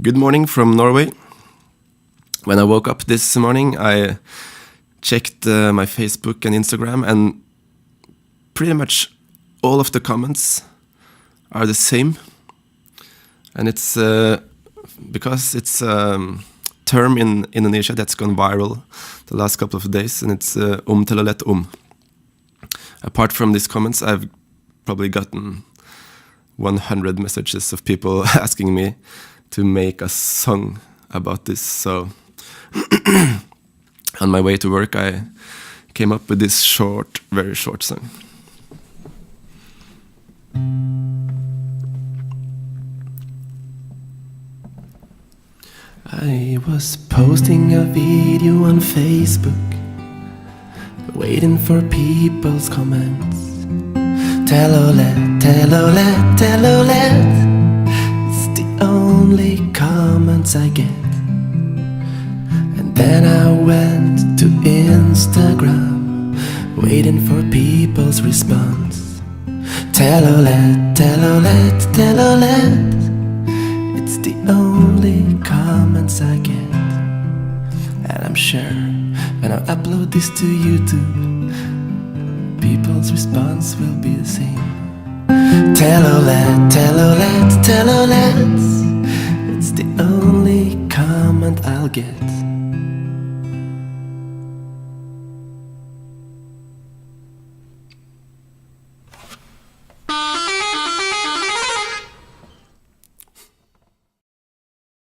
Good morning from Norway. When I woke up this morning, I checked my Facebook and Instagram, and pretty much all of the comments are the same. And it's because it's a term in Indonesia that's gone viral the last couple of days, and it's Telolet. Apart from these comments, I've probably gotten 100 messages of people asking me to make a song about this. So on my way to work, I came up with this short, very short song. I was posting a video on Facebook, waiting for people's comments. Telolet, Telolet, Telolet, it's the only comments I get. And then I went to Instagram, waiting for people's response. Telolet, Telolet, Telolet, it's the only comments I get. And I'm sure when I upload this to YouTube, people's response will be the same. Telolet, Telolet, Telolet, it's the only comment I'll get.